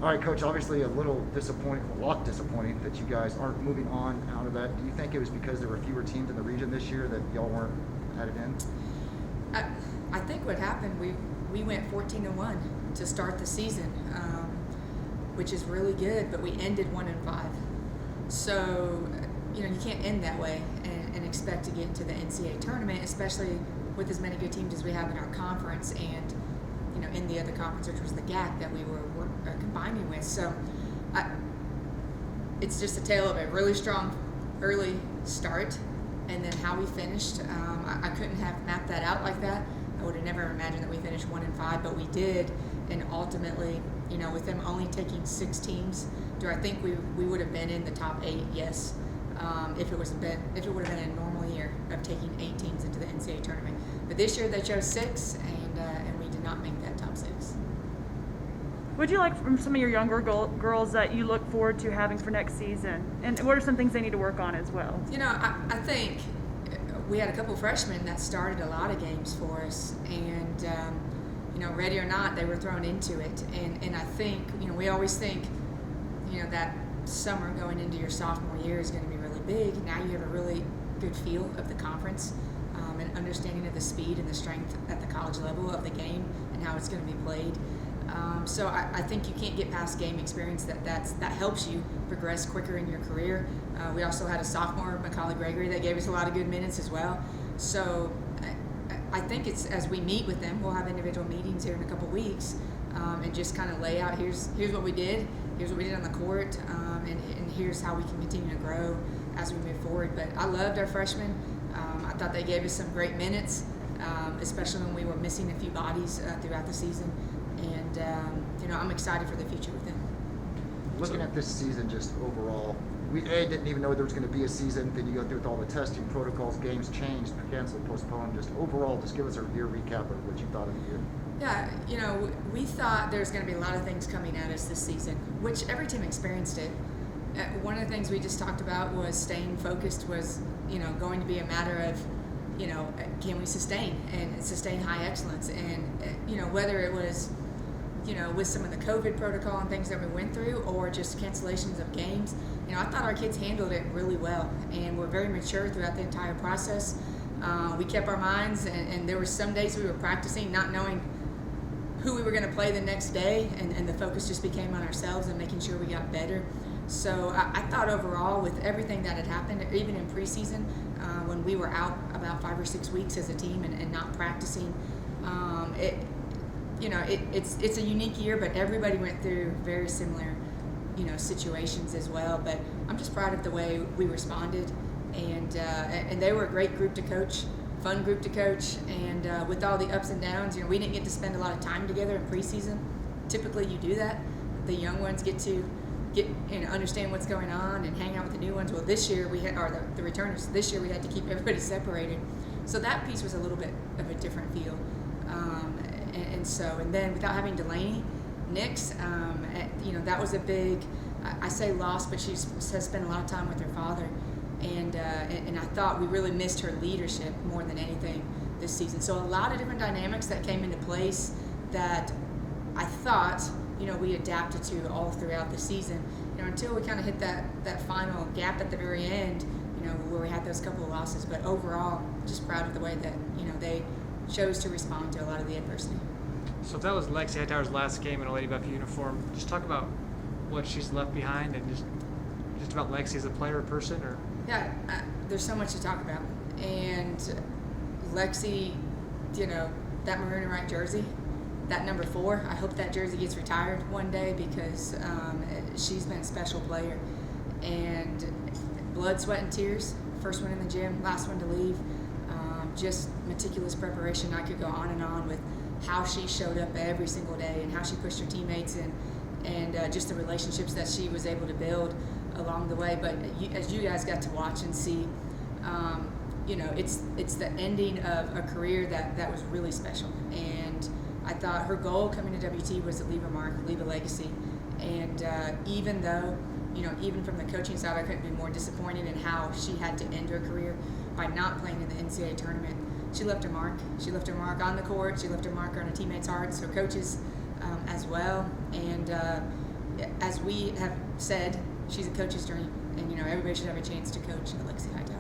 All right, Coach, obviously a lot disappointing that you guys aren't moving on out of that. Do you think it was because there were fewer teams in the region this year that y'all weren't added in? I think what happened, we went 14-1 to start the season, which is really good, but we ended 1-5. So, you can't end that way and expect to get into the NCAA tournament, especially with as many good teams as we have in our conference and, in the other conference, which was the GAC that we were combining with. So, it's just a tale of a really strong early start, and then how we finished. I couldn't have mapped that out like that. I would have never imagined that we finished 1-5, but we did, and ultimately, with them only taking 6 teams, do I think we would have been in the top 8? Yes. If it would have been a normal year of taking 8 teams into the NCAA tournament, but this year they chose 6, and we did not make that top 6. What do you like from some of your younger girls that you look forward to having for next season? And what are some things they need to work on as well? I think we had a couple freshmen that started a lot of games for us, and ready or not, they were thrown into it. And I think we always think that summer going into your sophomore year is going to be really big. Now you have a really good feel of the conference, and understanding of the speed and the strength at the college level of the game and how it's going to be played. So I think you can't get past game experience. That helps you progress quicker in your career. We also had a sophomore, Macaulay Gregory, that gave us a lot of good minutes as well. So I think it's, as we meet with them, we'll have individual meetings here in a couple weeks, and just kind of lay out, here's what we did, here's what we did on the court, and here's how we can continue to grow as we move forward. But I loved our freshmen. I thought they gave us some great minutes, especially when we were missing a few bodies throughout the season. And I'm excited for the future with them. Looking at this season just overall, we didn't even know there was going to be a season. Then you go through with all the testing protocols, games changed, canceled, postponed. Just overall, just give us a year recap of what you thought of the year. Yeah, we thought there was going to be a lot of things coming at us this season, which every team experienced it. One of the things we just talked about was staying focused was, going to be a matter of, can we sustain high excellence? And, whether it was, with some of the COVID protocol and things that we went through, or just cancellations of games, I thought our kids handled it really well, and were very mature throughout the entire process. We kept our minds, and there were some days we were practicing not knowing who we were going to play the next day, and the focus just became on ourselves and making sure we got better. So I thought overall, with everything that had happened, even in preseason, when we were out about 5 or 6 weeks as a team and not practicing, it's a unique year, but everybody went through very similar, situations as well. But I'm just proud of the way we responded, and they were a great group to coach, fun group to coach, and with all the ups and downs, we didn't get to spend a lot of time together in preseason. Typically, you do that. The young ones get understand what's going on and hang out with the new ones. Well, this year the returners. This year we had to keep everybody separated, so that piece was a little bit of a different feel. And then without having Delaney, Nix, that was a big, I say loss, but she has spent a lot of time with her father, and I thought we really missed her leadership more than anything this season. So a lot of different dynamics that came into place that I thought we adapted to all throughout the season, until we kind of hit that final gap at the very end, where we had those couple of losses. But overall, just proud of the way that they chose to respond to a lot of the adversity. So if that was Lexi Hightower's last game in a Lady Buff uniform, just talk about what she's left behind, and just about Lexi as a player or person. Or yeah, there's so much to talk about. And Lexi, that maroon and white jersey, that number 4, I hope that jersey gets retired one day, because she's been a special player. And blood, sweat, and tears, first one in the gym, last one to leave. Just meticulous preparation. I could go on and on with how she showed up every single day and how she pushed her teammates, and just the relationships that she was able to build along the way. But as you guys got to watch and see, it's the ending of a career that was really special. And I thought her goal coming to WT was to leave a mark, leave a legacy. And even though, even from the coaching side, I couldn't be more disappointed in how she had to end her career by not playing in the NCAA tournament. She left her mark. She left her mark on the court. She left her mark on her teammates' hearts, her coaches as well. And as we have said, she's a coach's dream, and everybody should have a chance to coach Alexia Hightower.